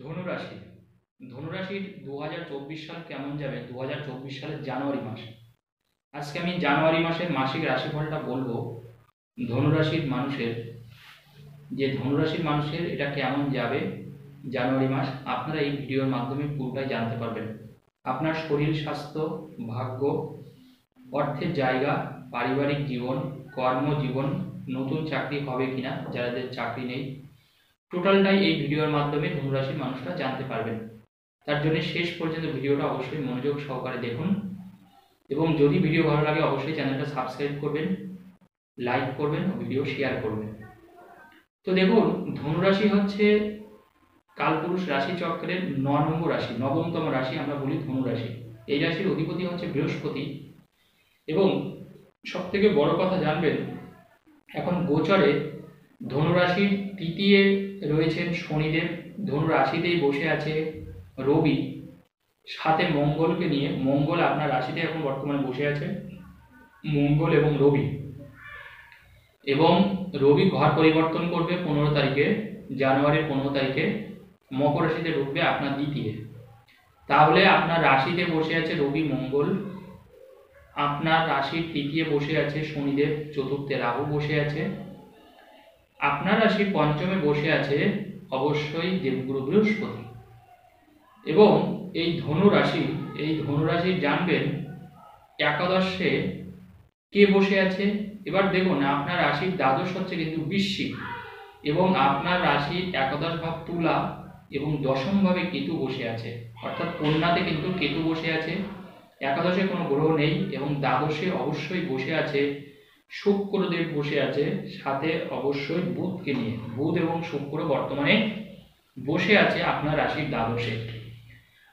ধনুরাশি ধনুরাশির 2024 সাল কেমন যাবে? 2024 সালের জানুয়ারি মাস। আজকে আমি জানুয়ারি মাসের মাসিক রাশিফলটা বলবো। ধনুরাশির মানুষের এটা কেমন যাবে জানুয়ারি মাস, আপনারা এই ভিডিওর মাধ্যমে পুরোটাই জানতে পারবেন। আপনার শরীর স্বাস্থ্য, ভাগ্য, অর্থের জায়গা, পারিবারিক জীবন, কর্মজীবন, নতুন চাকরি হবে কিনা, যাদের চাকরি নেই, টোটালটাই এই ভিডিওর মাধ্যমে ধনুরাশির মানুষরা জানতে পারবেন। তার জন্য শেষ পর্যন্ত ভিডিওটা অবশ্যই মনোযোগ সহকারে দেখুন এবং যদি ভিডিও ভালো লাগে অবশ্যই চ্যানেলটা সাবস্ক্রাইব করবেন, লাইক করবেন ও ভিডিও শেয়ার করবেন। তো দেখুন, ধনুরাশি হচ্ছে কালপুরুষ রাশি চক্রের 9 নম্বর রাশি, 9তম রাশি আমরা বলি ধনুরাশি। এই রাশির অধিপতি হচ্ছে বৃহস্পতি এবং সবথেকে বড় কথা জানবেন, এখন গোচরে ধনুরাশির তৃতীয় রয়েছেন শনিদেব, ধনুরাশিতেই বসে আছে রবি, সাথে মঙ্গলকে নিয়ে। মঙ্গল আপনার রাশিতে এখন বর্তমানে বসে আছে, মঙ্গল এবং রবি। এবং রবি ঘর পরিবর্তন করবে 15 তারিখে, জানুয়ারির 15 তারিখে মকর রাশিতে ঢুকবে আপনার দ্বিতীয়। তাহলে আপনার রাশিতে বসে আছে রবি মঙ্গল, আপনার রাশির তৃতীয় বসে আছে শনিদেব, চতুর্থে রাহু বসে আছে, আপনার রাশির পঞ্চমে বসে আছে অবশ্যই দেবগুরু বৃহস্পতি। এবং এই ধনুরাশি জানবেন একাদশে কে বসে আছে। এবার দেখুন, আপনার রাশির দ্বাদশ হচ্ছে কিন্তু বৃশ্চিক এবং আপনার রাশির একাদশ ভাব তুলা এবং দশম ভাবে কেতু বসে আছে, অর্থাৎ কন্যাতে কিন্তু কেতু বসে আছে। একাদশে কোনো গ্রহ নেই এবং দ্বাদশে অবশ্যই বসে আছে শুক্রদেব বসে আছে, সাথে অবশ্যই বুধকে নিয়ে। বুধ এবং শুক্র বর্তমানে বসে আছে আপনার রাশির দ্বাদশে।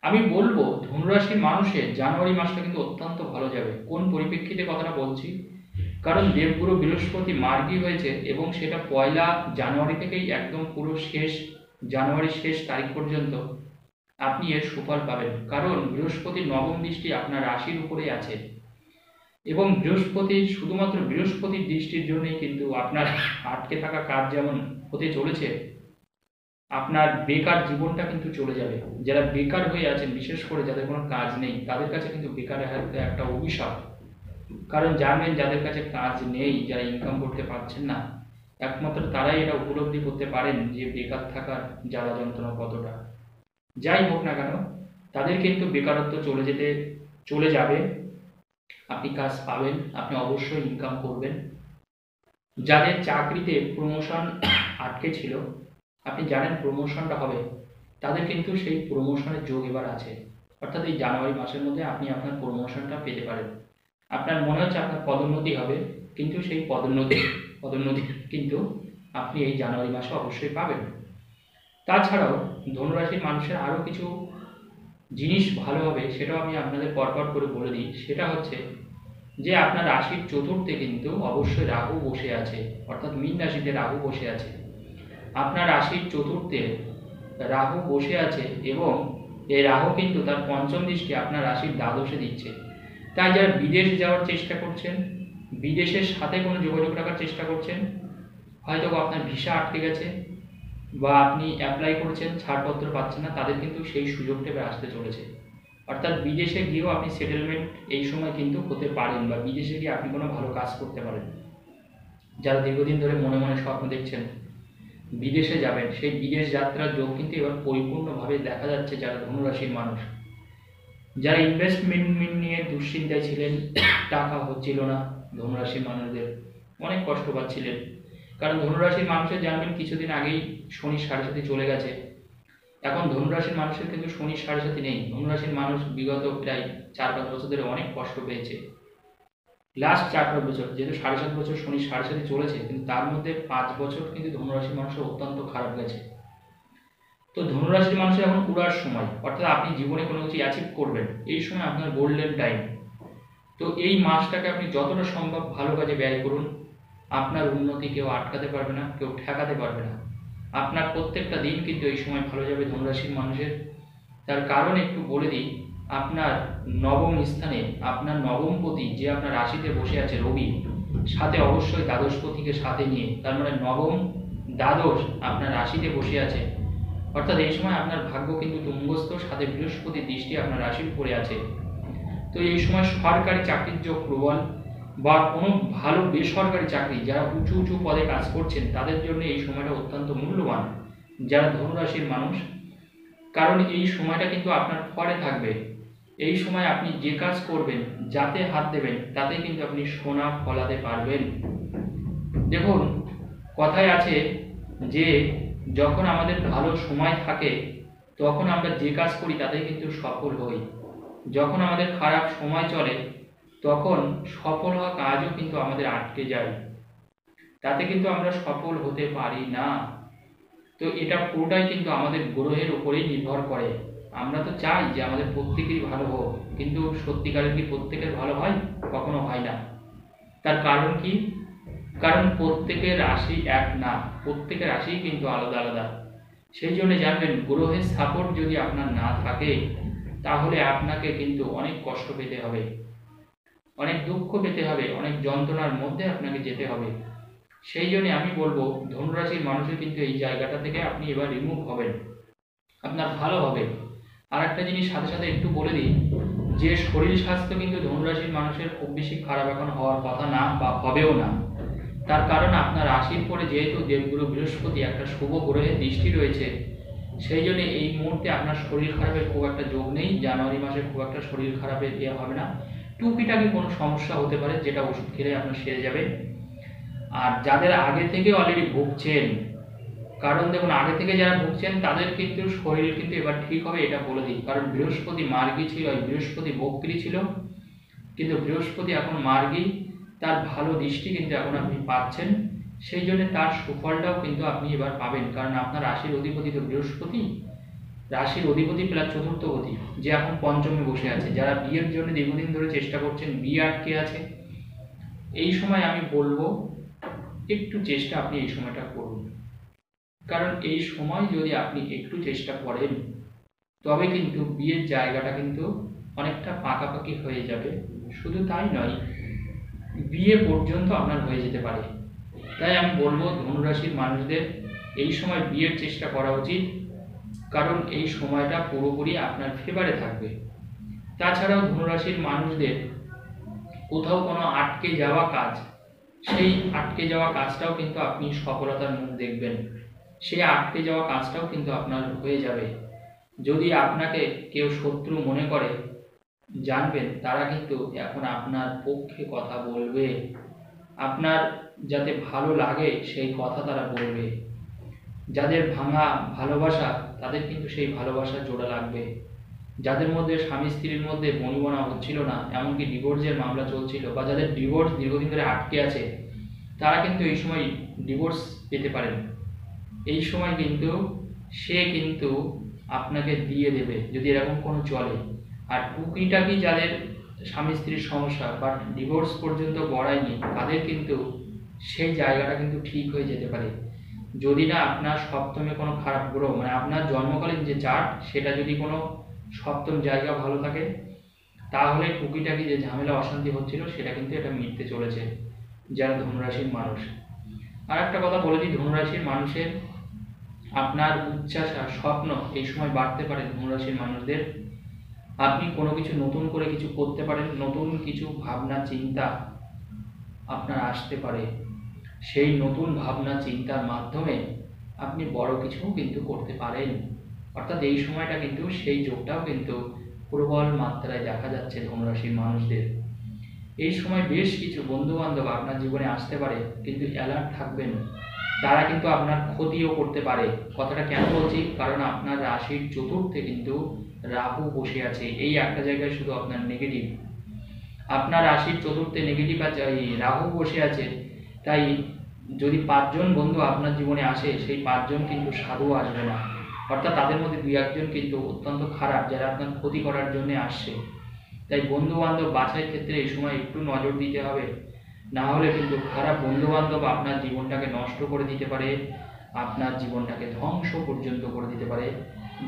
আমি বলবো ধনুরাশির মানুষের জানুয়ারি মাসটা কিন্তু অত্যন্ত ভালো যাবে। কোন পরিপ্রেক্ষিতে কথাটা বলছি? কারণ দেবগুরু বৃহস্পতি মার্গী হয়েছে এবং সেটা 1 জানুয়ারি থেকেই একদম পুরো জানুয়ারির শেষ তারিখ পর্যন্ত আপনি এর সুফল পাবেন। কারণ বৃহস্পতির নবম দৃষ্টি আপনার রাশির উপরেই আছে এবং শুধুমাত্র বৃহস্পতির দৃষ্টির জন্যই কিন্তু আপনার আটকে থাকা কাজ যেমন হতে চলেছে, আপনার বেকার জীবনটা কিন্তু চলে যাবে। যারা বেকার হয়ে আছেন, বিশেষ করে যাদের কোনো কাজ নেই, তাদের কাছে কিন্তু বেকার একটা অভিশাপ। কারণ জানবেন, যাদের কাছে কাজ নেই, যারা ইনকাম করতে পারছেন না, একমাত্র তারাই এটা উপলব্ধি করতে পারেন যে বেকার থাকার জ্বালা যন্ত্রণা কতটা। যাই হোক না কেন, তাদের কিন্তু বেকারত্ব চলে যাবে, আপনি কাজ পাবেন, আপনি অবশ্যই ইনকাম করবেন। যাদের চাকরিতে প্রমোশন আটকে ছিল, আপনি জানেন প্রমোশনটা হবে, তাদের কিন্তু সেই প্রমোশনের যোগ এবার আছে। অর্থাৎ এই জানুয়ারি মাসের মধ্যে আপনি আপনার প্রমোশনটা পেতে পারেন। আপনার মনে হচ্ছে আপনার পদোন্নতি হবে, কিন্তু সেই পদোন্নতি কিন্তু আপনি এই জানুয়ারি মাসে অবশ্যই পাবেন। তাছাড়াও ধনুরাশির মানুষের আরও কিছু জিনিস ভালো হবে, সেটাও আমি আপনাদের পরপর করে বলে দিই। সেটা হচ্ছে যে আপনার রাশির চতুর্থে কিন্তু অবশ্যই রাহু বসে আছে, অর্থাৎ মীন রাশিতে রাহু বসে আছে। আপনার রাশির চতুর্থে রাহু বসে আছে এবং এই রাহু কিন্তু তার পঞ্চম দৃষ্টি আপনার রাশির দ্বাদশে দিচ্ছে। তাই যারা বিদেশ যাওয়ার চেষ্টা করছেন, বিদেশের সাথে কোনো যোগাযোগ রাখার চেষ্টা করছেন, হয়তো আপনার ভিসা আটকে গেছে বা আপনি অ্যাপ্লাই করছেন, ছাড়পত্র পাচ্ছেন না, তাদের কিন্তু সেই সুযোগটা এবার আসতে চলেছে। অর্থাৎ বিদেশে গিয়েও আপনি সেটেলমেন্ট এই সময় কিন্তু হতে পারেন, বা বিদেশে গিয়ে আপনি কোনো ভালো কাজ করতে পারেন। যারা দীর্ঘদিন ধরে মনে মনে স্বপ্ন দেখছেন বিদেশে যাবেন, সেই বিদেশ যাত্রার যোগ কিন্তু এবার পরিপূর্ণভাবে দেখা যাচ্ছে। যারা ধনুরাশির মানুষ, যারা ইনভেস্টমেন্ট নিয়ে দুশ্চিন্তায় ছিলেন, টাকা হচ্ছিল না, ধনুরাশির মানুষদের অনেক কষ্ট পাচ্ছিলেন। কারণ ধনুরাশির মানুষের জানবেন কিছুদিন আগেই শনি 7.5 চলে গেছে। এখন ধনুরাশির মানুষের কিন্তু শনি 7.5 নেই। ধনুরাশির মানুষ বিগত প্রায় 4-5 বছর ধরে অনেক কষ্ট পেয়েছে। লাস্ট 4-5 বছর, যেহেতু 7.5 বছর শনি 7.5 চলেছে, কিন্তু তার মধ্যে 5 বছর কিন্তু ধনুরাশির মানুষের অত্যন্ত খারাপ গেছে। তো ধনুরাশির মানুষের এখন পুরার সময়, অর্থাৎ আপনি জীবনে কোনো কিছু অ্যাচিভ করবেন, এই সময় আপনার গোল্ডেন টাইম। তো এই মাসটাকে আপনি যতটা সম্ভব ভালো কাজে ব্যয় করুন। আপনার উন্নতি কেউ আটকাতে পারবে না, কেউ ঠেকাতে পারবে না। আপনার প্রত্যেকটা দিন কিন্তু এই সময় ভালো যাবে ধনুরাশির মানুষের। তার কারণ একটু বলে দিই, আপনার নবম স্থানে আপনার নবমপতি যে আপনার রাশিতে বসে আছে রবি, সাথে অবশ্যই দ্বাদশপতিকে সাথে নিয়ে, তার মানে নবম দ্বাদশ আপনার রাশিতে বসে আছে। অর্থাৎ এই সময় আপনার ভাগ্য কিন্তু তুঙ্গস্থ, সাথে বৃহস্পতির দৃষ্টি আপনার রাশির উপরে আছে। তো এই সময় সরকারি চাকরির যোগ প্রবল, বা কোনো ভালো বেসরকারি চাকরি যারা উঁচু উঁচু পদে কাজ করছেন তাদের জন্য এই সময়টা অত্যন্ত মূল্যবান যারা ধনুরাশির মানুষ, কারণ এই সময়টা কিন্তু আপনার ফলে থাকবে। এই সময় আপনি যে কাজ করবেন, যাতে হাত দেবেন, তাতে কিন্তু আপনি সোনা ফলাতে পারবেন। দেখুন, কথায় আছে যে যখন আমাদের ভালো সময় থাকে তখন আমরা যে কাজ করি তাতে কিন্তু সফল হই, যখন আমাদের খারাপ সময় চলে তখন সফল হওয়া কাজও কিন্তু আমাদের আটকে যায়, তাতে কিন্তু আমরা সফল হতে পারি না। তো এটা পুরোটাই কিন্তু আমাদের গ্রহের উপরেই নির্ভর করে। আমরা তো চাই যে আমাদের প্রত্যেকেরই ভালো হোক, কিন্তু সত্যিকারের কি প্রত্যেকের ভালো হয়? কখনো হয় না। তার কারণ কি? কারণ প্রত্যেকের রাশি এক না, প্রত্যেকের রাশি কিন্তু আলাদা আলাদা। সেই জন্য জানবেন, গ্রহের সাপোর্ট যদি আপনার না থাকে তাহলে আপনাকে কিন্তু অনেক কষ্ট পেতে হবে, অনেক দুঃখ পেতে হবে, অনেক যন্ত্রণার মধ্যে আপনাকে যেতে হবে। সেই জন্য আমি বলবো, ধনুরাশির মানুষের কিন্তু এই জায়গাটা থেকে আপনি এবার রিমুভ হবেন, আপনার ভালো হবে। আর একটা জিনিস সাথে সাথে একটু বলে দিই, যে শরীর স্বাস্থ্য কিন্তু ধনুরাশির মানুষের খুব বেশি খারাপ এখন হওয়ার কথা না, বা হবেও না। তার কারণ আপনার রাশির পরে যেহেতু দেবগুরু বৃহস্পতি একটা শুভ গ্রহের দৃষ্টি রয়েছে, সেই জন্য এই মুহূর্তে আপনার শরীর খারাপের খুব একটা যোগ নেই। জানুয়ারি মাসে খুব একটা শরীর খারাপের হবে না, টুকিটাকি কোনো সমস্যা হতে পারে যেটা ওষুধ খেলে আপনার সেরে যাবে। আর যাদের আগে থেকে অলরেডি ভুগছেন, কারণ দেখুন আগে থেকে যারা ভুগছেন তাদের কিন্তু শরীর কিন্তু এবার ঠিক হবে, এটা বলে দিই। কারণ বৃহস্পতি মার্গী ছিল, বৃহস্পতি বক্রী ছিল, কিন্তু বৃহস্পতি এখন মার্গী, তার ভালো দৃষ্টি কিন্তু এখন আপনি পাচ্ছেন। সেই জন্য তার সুফলটাও কিন্তু আপনি এবার পাবেন, কারণ আপনার রাশির অধিপতি তো বৃহস্পতি, রাশির অধিপতি প্লাস চতুর্থপতি, যে এখন পঞ্চমে বসে আছে। যারা বিয়ের জন্য দীর্ঘদিন ধরে চেষ্টা করছেন, বিয়ে আটকে আছে, এই সময় আমি বলবো একটু চেষ্টা আপনি এই সময়টা করুন। কারণ এই সময় যদি আপনি একটু চেষ্টা করেন তবে কিন্তু বিয়ের জায়গাটা কিন্তু অনেকটা পাকাপাকি হয়ে যাবে। শুধু তাই নয়, বিয়ে পর্যন্ত আপনার হয়ে যেতে পারে। তাই আমি বলবো ধনুরাশির মানুষদের এই সময় বিয়ের চেষ্টা করা উচিত, কারণ এই সময়টা পুরোপুরি আপনার ফেভারে থাকবে। তাছাড়াও ধনুরাশির মানুষদের কোথাও কোনো আটকে যাওয়া কাজ, সেই আটকে যাওয়া কাজটাও কিন্তু আপনি সফলতার মুখ দেখবেন, সেই আটকে যাওয়া কাজটাও কিন্তু আপনার হয়ে যাবে। যদি আপনাকে কেউ শত্রু মনে করে, জানবেন তারা কিন্তু এখন আপনার পক্ষে কথা বলবে, আপনার যাতে ভালো লাগে সেই কথা তারা বলবে। যাদের ভাঙা ভালোবাসা তাদের কিন্তু সেই ভালোবাসা জোড়া লাগবে। যাদের মধ্যে স্বামী স্ত্রীর মধ্যে বনিবনা হচ্ছিল না, এমনকি ডিভোর্সের মামলা চলছিল, বা যাদের ডিভোর্স দীর্ঘদিন ধরে আটকে আছে, তারা কিন্তু এই সময় ডিভোর্স পেতে পারেন। এই সময় কিন্তু সে কিন্তু আপনাকে দিয়ে দেবে যদি এরকম কোনো চলে। আর টুকিটাকি যাদের স্বামী স্ত্রীর সমস্যা বা ডিভোর্স পর্যন্ত গড়ায়নি, তাদের কিন্তু সেই জায়গাটা কিন্তু ঠিক হয়ে যেতে পারে, যদি না আপনার সপ্তমে কোনো খারাপ গ্রহ, মানে আপনার জন্মকালীন যে চার্ট সেটা যদি কোনো সপ্তম জায়গা ভালো থাকে, তাহলে টুকিটাকি যে ঝামেলা অশান্তি হচ্ছিল সেটা কিন্তু এটা মিটতে চলেছে যারা ধনুরাশির মানুষ। আর একটা কথা বলে দিই, ধনুরাশির মানুষের আপনার উচ্চাশা স্বপ্ন এই সময় বাড়তে পারে। ধনুরাশির মানুষদের আপনি কোনো কিছু নতুন করে কিছু করতে পারেন, নতুন কিছু ভাবনা চিন্তা আপনার আসতে পারে, সেই নতুন ভাবনা চিন্তার মাধ্যমে আপনি বড় কিছু কিন্তু করতে পারেন। অর্থাৎ এই সময়টা কিন্তু সেই যোগটাও কিন্তু প্রবল মাত্রায় দেখা যাচ্ছে ধনুরাশির মানুষদের। এই সময় বেশ কিছু বন্ধু বান্ধব আপনার জীবনে আসতে পারে, কিন্তু অ্যালার্ট থাকবেন, তারা কিন্তু আপনার ক্ষতিও করতে পারে। কথাটা কেন বলছি? কারণ আপনার রাশির চতুর্থে কিন্তু রাহু বসে আছে, এই একটা জায়গায় শুধু আপনার নেগেটিভ। আপনার রাশির চতুর্থে নেগেটিভ আছে, রাহু বসে আছে। তাই যদি 5 জন বন্ধু আপনার জীবনে আসে, সেই 5 জন কিন্তু সাধু আসবে না, অর্থাৎ তাদের মধ্যে 2-1 জন কিন্তু অত্যন্ত খারাপ, যারা আপনার ক্ষতি করার জন্য আসছে। তাই বন্ধু বান্ধব বাছাইয়ের ক্ষেত্রে এই সময় একটু নজর দিতে হবে, না হলে কিন্তু খারাপ বন্ধু বান্ধব আপনার জীবনটাকে নষ্ট করে দিতে পারে, আপনার জীবনটাকে ধ্বংস পর্যন্ত করে দিতে পারে।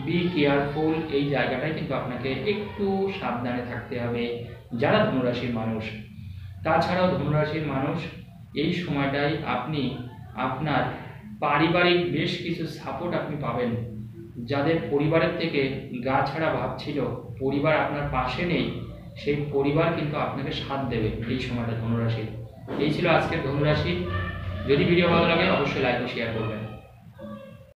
বি কেয়ারফুল, এই জায়গাটায় কিন্তু আপনাকে একটু সাবধানে থাকতে হবে যারা ধনুরাশির মানুষ। তাছাড়াও ধনুরাশির মানুষ এই সময়টায় আপনি আপনার পারিবারিক বেশ কিছু সাপোর্ট আপনি পাবেন, যাদের পরিবারের থেকে গা ছাড়া ভাব ছিল, পরিবার আপনার পাশে নেই, সেই পরিবার কিন্তু আপনাকে সাথ দেবে এই সময়টা ধনুরাশির। এই ছিল আজকের ধনুরাশি। যদি ভিডিও ভালো লাগে অবশ্যই লাইক ও শেয়ার করবেন।